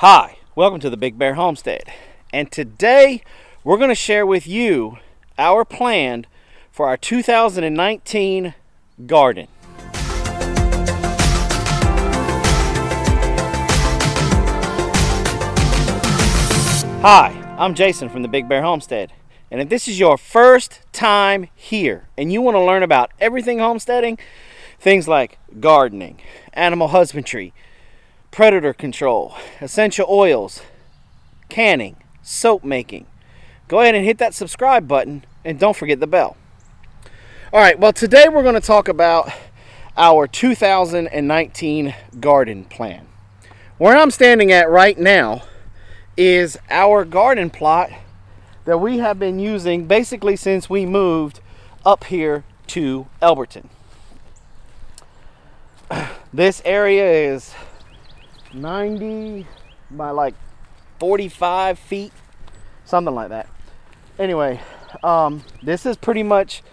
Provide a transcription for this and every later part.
Hi, welcome to the Big Bear Homestead, and today we're going to share with you our plan for our 2019 garden. Hi, I'm Jason from the Big Bear Homestead, and if this is your first time here and you want to learn about everything homesteading, things like gardening, animal husbandry, predator control, essential oils, canning, soap making, go ahead and hit that subscribe button and don't forget the bell. Alright, well today we're going to talk about our 2019 garden plan. Where I'm standing at right now is our garden plot that we have been using basically since we moved up here to Elberton. This area is 90 by like 45 feet, something like that. Anyway, this has pretty much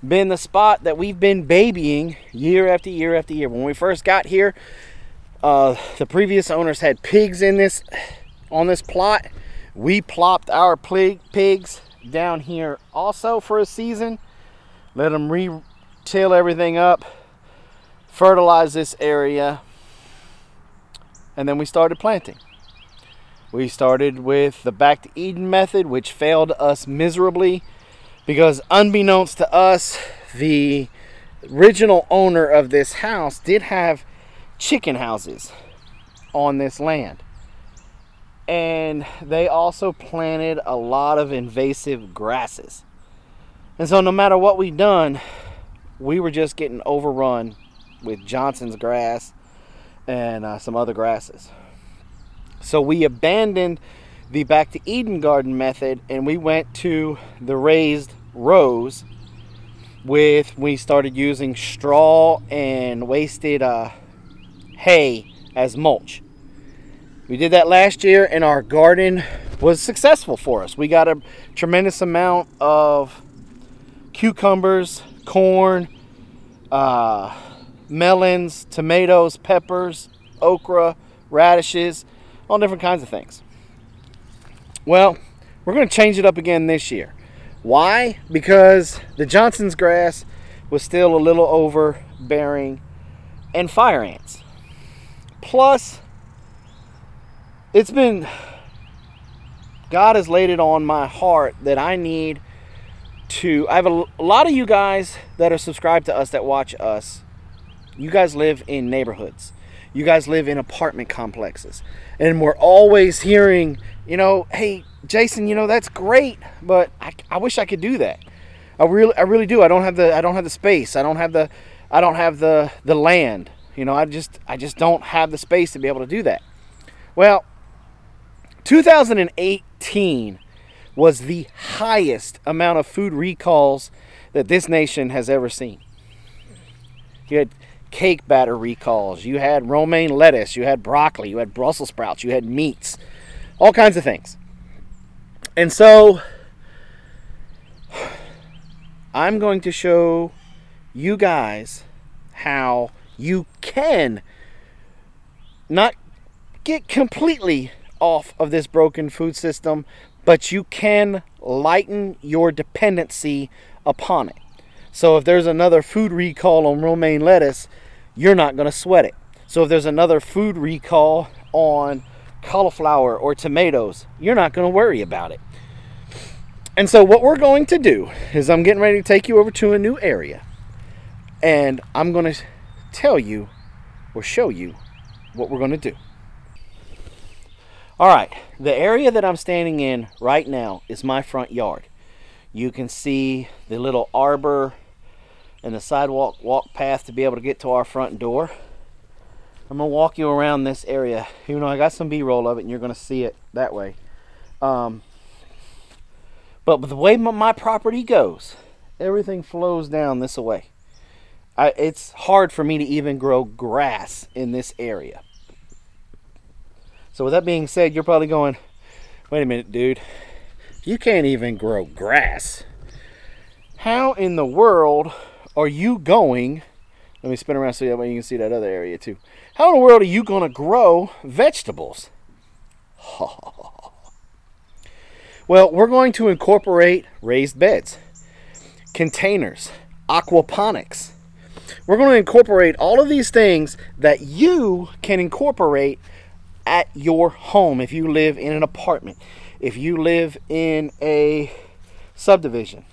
been the spot that we've been babying year after year after year. When we first got here, the previous owners had pigs on this plot. We plopped our pigs down here also for a season, let them re-till everything up, fertilize this area, and then we started planting. We started with the back to Eden method, which failed us miserably because unbeknownst to us, the original owner of this house did have chicken houses on this land. And they also planted a lot of invasive grasses. And so no matter what we've done, we were just getting overrun with Johnson's grass and some other grasses. So we abandoned the back to Eden garden method and we went to the raised rows. We started using straw and wasted hay as mulch. We did that last year and our garden was successful for us. We got a tremendous amount of cucumbers, corn, melons, tomatoes, peppers, okra, radishes, all different kinds of things. Well, we're going to change it up again this year. Why? Because the Johnson's grass was still a little overbearing and fire ants. Plus, God has laid it on my heart that I have a lot of you guys that are subscribed to us that watch us. You guys live in neighborhoods. You guys live in apartment complexes. And we're always hearing, hey, Jason, that's great, but I wish I could do that. I really do. I don't have the space. I don't have the land. I just don't have the space to be able to do that. Well, 2018 was the highest amount of food recalls that this nation has ever seen. You had cake batter recalls, you had romaine lettuce, you had broccoli, you had Brussels sprouts, you had meats, all kinds of things. And so I'm going to show you guys how you can not get completely off of this broken food system, but you can lighten your dependency upon it. So if there's another food recall on romaine lettuce, you're not going to sweat it. So if there's another food recall on cauliflower or tomatoes, you're not going to worry about it. And so what we're going to do is I'm getting ready to take you over to a new area. And I'm going to tell you or show you what we're going to do. Alright, the area that I'm standing in right now is my front yard. You can see the little arbor and the sidewalk walk path to be able to get to our front door. I'm going to walk you around this area, even though I got some B-roll of it and you're going to see it that way. But the way my property goes, everything flows down this way. It's hard for me to even grow grass in this area. So with that being said, you're probably going, wait a minute, dude. You can't even grow grass. How in the world are you going, let me spin around so that way you can see that other area too. How in the world are you going to grow vegetables? Well, we're going to incorporate raised beds, containers, aquaponics. We're going to incorporate all of these things that you can incorporate at your home if you live in an apartment, if you live in a subdivision.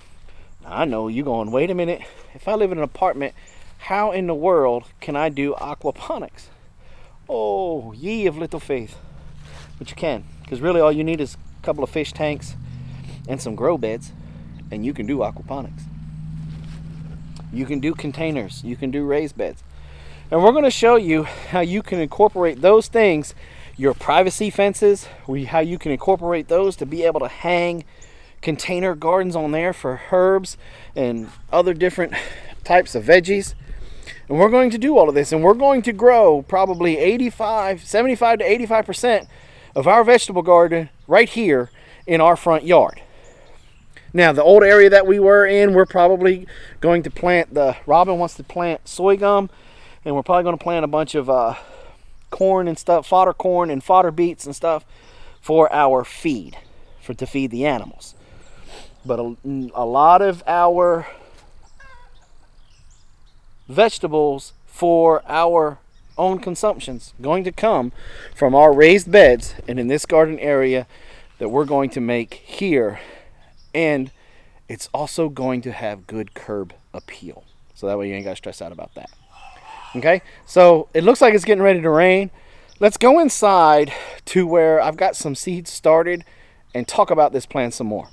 Now, I know you're going, wait a minute, if I live in an apartment, how in the world can I do aquaponics? Oh, ye of little faith. But you can, because really all you need is a couple of fish tanks and some grow beds, and you can do aquaponics. You can do containers, you can do raised beds. And we're going to show you how you can incorporate those things, your privacy fences, how you can incorporate those to be able to hang container gardens on there for herbs and other different types of veggies. And we're going to do all of this, and we're going to grow probably 75 to 85% of our vegetable garden right here in our front yard. Now, the old area that we were in, we're probably going to plant, Robin wants to plant soy gum, and we're probably going to plant a bunch of corn and stuff, fodder corn and fodder beets and stuff for our feed, to feed the animals. But a lot of our vegetables for our own consumptions going to come from our raised beds and in this garden area that we're going to make here. And it's also going to have good curb appeal, so that way you ain't got to stress out about that. Okay, so it looks like it's getting ready to rain. Let's go inside to where I've got some seeds started and talk about this plant some more.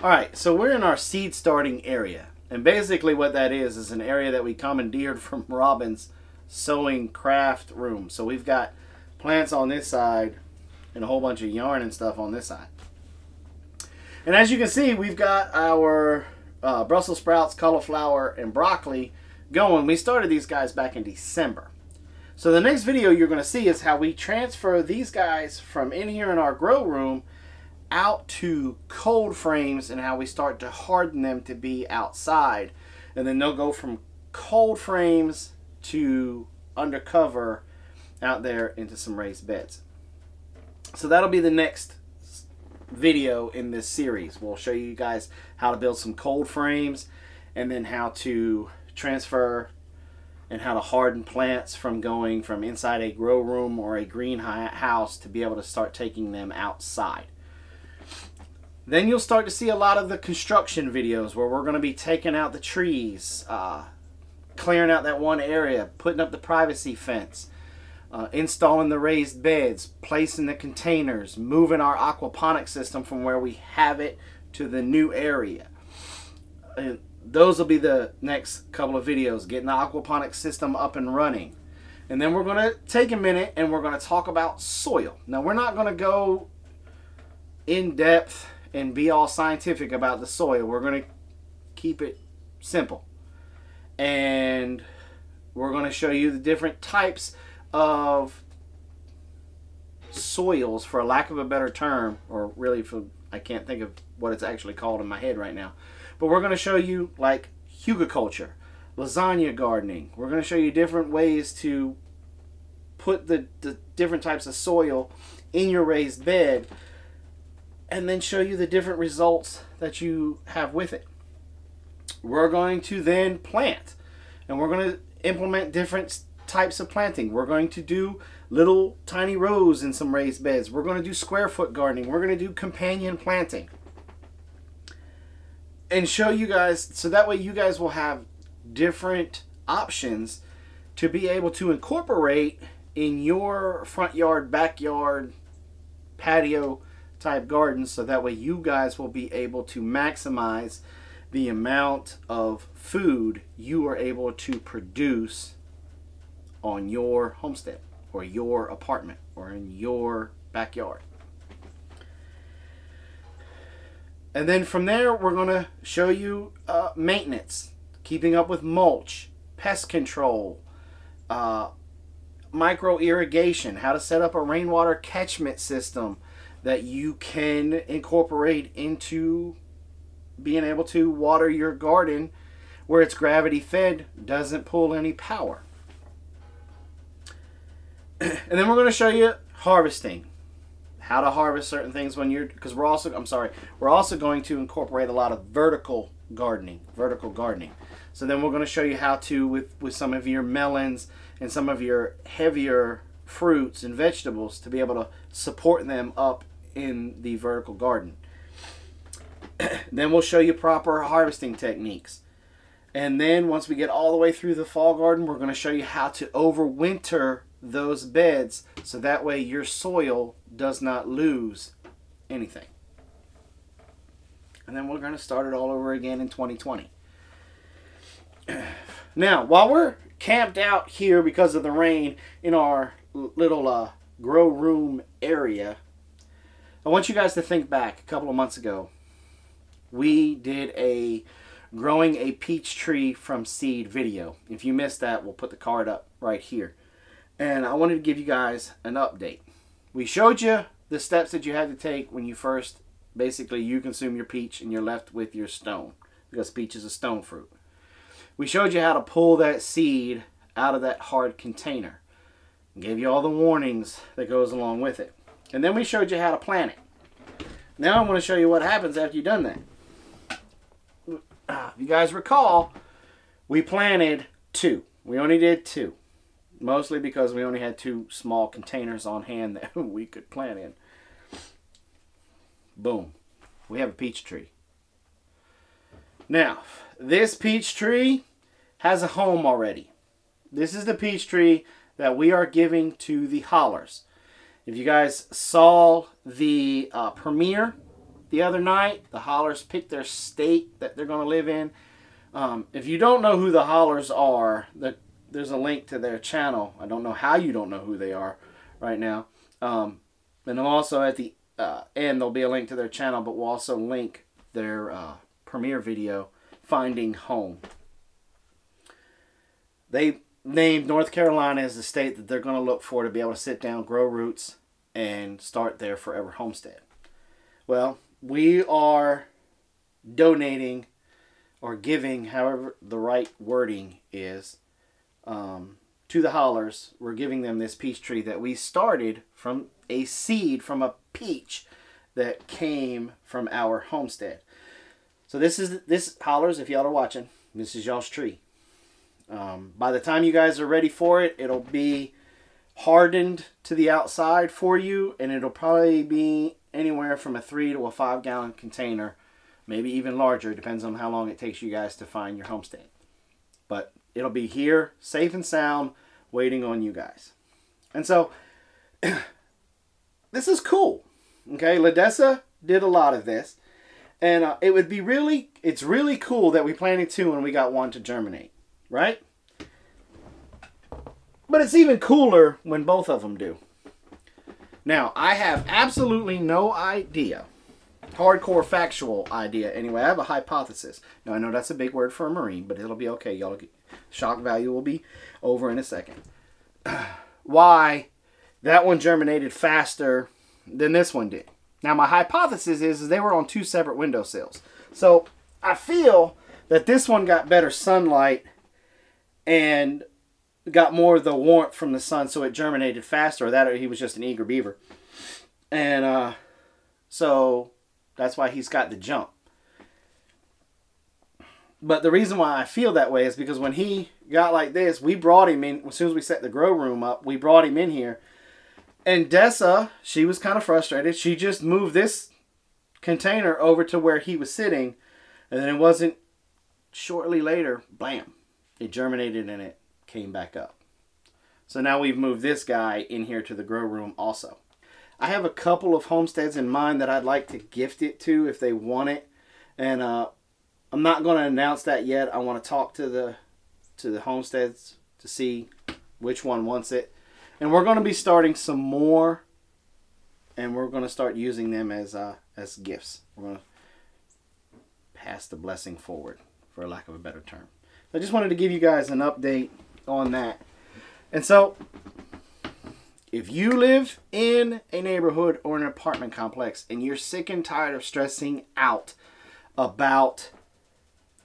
All right, so we're in our seed starting area, and basically what that is an area that we commandeered from Robin's sewing craft room. So we've got plants on this side and a whole bunch of yarn and stuff on this side. And as you can see, we've got our Brussels sprouts, cauliflower, and broccoli going. We started these guys back in December. So the next video you're going to see is how we transfer these guys from in here in our grow room out to cold frames and how we start to harden them to be outside. And then they'll go from cold frames to undercover out there into some raised beds. So that'll be the next video in this series. We'll show you guys how to build some cold frames and then how to transfer and how to harden plants from going from inside a grow room or a greenhouse to be able to start taking them outside. Then you'll start to see a lot of the construction videos where we're going to be taking out the trees, clearing out that one area, putting up the privacy fence, installing the raised beds, placing the containers, moving our aquaponic system from where we have it to the new area. And those will be the next couple of videos, getting the aquaponic system up and running. And then we're going to take a minute and we're going to talk about soil. Now, we're not going to go in depth and be all scientific about the soil. We're going to keep it simple. And we're going to show you the different types of soils, for lack of a better term, or really I can't think of what it's actually called in my head right now. But we're going to show you like hugelkultur, lasagna gardening. We're going to show you different ways to put the different types of soil in your raised bed and then show you the different results that you have with it. We're going to then plant, and we're going to implement different types of planting. We're going to do little tiny rows in some raised beds. We're going to do square foot gardening. We're going to do companion planting and show you guys, so that way you guys will have different options to be able to incorporate in your front yard, backyard, patio type gardens, so that way you guys will be able to maximize the amount of food you are able to produce on your homestead or your apartment or in your backyard. And then from there, we're going to show you maintenance, keeping up with mulch, pest control, micro irrigation, how to set up a rainwater catchment system that you can incorporate into being able to water your garden where it's gravity fed, doesn't pull any power. And then we're going to show you harvesting. How to harvest certain things when you're, because we're also going to incorporate a lot of vertical gardening. So then we're going to show you how to, with some of your melons and some of your heavier fruits and vegetables, to be able to support them up in the vertical garden. Then we'll show you proper harvesting techniques. And then once we get all the way through the fall garden, we're going to show you how to overwinter those beds, so that way your soil does not lose anything. And then we're going to start it all over again in 2020. Now, while we're camped out here because of the rain in our little grow room area, I want you guys to think back a couple of months ago. We did a growing a peach tree from seed video. If you missed that, we'll put the card up right here. And I wanted to give you guys an update. We showed you the steps that you had to take when you first, basically, you consume your peach and you're left with your stone, because peach is a stone fruit. We showed you how to pull that seed out of that hard container. Gave you all the warnings that goes along with it. And then we showed you how to plant it. Now I'm going to show you what happens after you've done that. If you guys recall, we planted 2. We only did 2. Mostly because we only had 2 small containers on hand that we could plant in. Boom. We have a peach tree. Now, this peach tree has a home already. This is the peach tree that we are giving to the hollers. If you guys saw the premiere the other night, the hollers picked their state that they're going to live in. If you don't know who the hollers are, there's a link to their channel. I don't know how you don't know who they are right now. And also at the end, there'll be a link to their channel, but we'll also link their premiere video, Finding Home. They named North Carolina as the state that they're going to look for to be able to sit down, grow roots, and start their forever homestead. Well, we are donating or giving, however the right wording is, to the hollers. We're giving them this peach tree that we started from a seed from a peach that came from our homestead. So this hollers, if y'all are watching, this is y'all's tree. By the time you guys are ready for it, it'll be hardened to the outside for you, and it'll probably be anywhere from a 3 to a 5 gallon container, maybe even larger. It depends on how long it takes you guys to find your homestead. But it'll be here, safe and sound, waiting on you guys. And so, this is cool. Okay, Ladessa did a lot of this. And it's really cool that we planted 2 and we got 1 to germinate. Right? But it's even cooler when both of them do. Now, I have absolutely no idea. Hardcore factual idea. Anyway, I have a hypothesis. Now, I know that's a big word for a Marine, but it'll be okay. Y'all, shock value will be over in a second. Why that one germinated faster than this one did. Now, my hypothesis is they were on 2 separate windowsills. So, I feel that this one got better sunlight and got more of the warmth from the sun, so it germinated faster. Or that, or he was just an eager beaver. And so that's why he's got the jump. But the reason why I feel that way is because when he got like this, we brought him in. As soon as we set the grow room up, we brought him in here. And Dessa, she was kind of frustrated. She just moved this container over to where he was sitting. And then it wasn't shortly later, blam, it germinated and it came back up. So now we've moved this guy in here to the grow room also. I have a couple of homesteads in mind that I'd like to gift it to if they want it. And I'm not going to announce that yet. I want to talk to the homesteads to see which one wants it. And we're going to be starting some more, and we're going to start using them as gifts. We're going to pass the blessing forward, for lack of a better term. I just wanted to give you guys an update on that. And so, if you live in a neighborhood or an apartment complex and you're sick and tired of stressing out about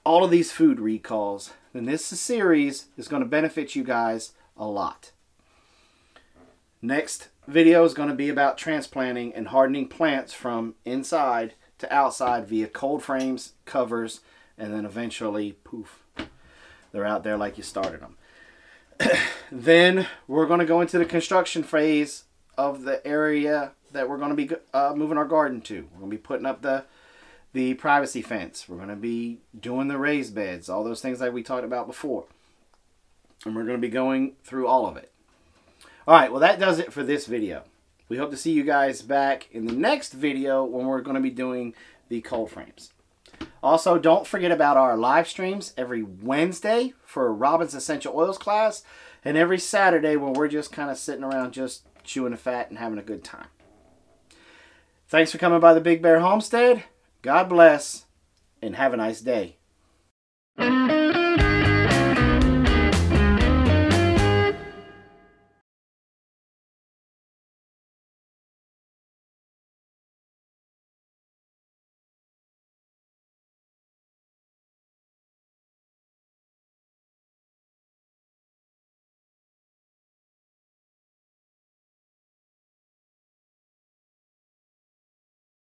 all of these food recalls, then this series is going to benefit you guys a lot. Next video is going to be about transplanting and hardening plants from inside to outside via cold frames, covers, and then eventually, poof, they're out there like you started them. Then we're going to go into the construction phase of the area that we're going to be moving our garden to. We're going to be putting up the privacy fence. We're going to be doing the raised beds, all those things that we talked about before. And we're going to be going through all of it. All right, well, that does it for this video. We hope to see you guys back in the next video when we're going to be doing the cold frames. Also, don't forget about our live streams every Wednesday for Robin's Essential Oils class, and every Saturday when we're just kind of sitting around just chewing the fat and having a good time. Thanks for coming by the Big Bear Homestead. God bless, and have a nice day.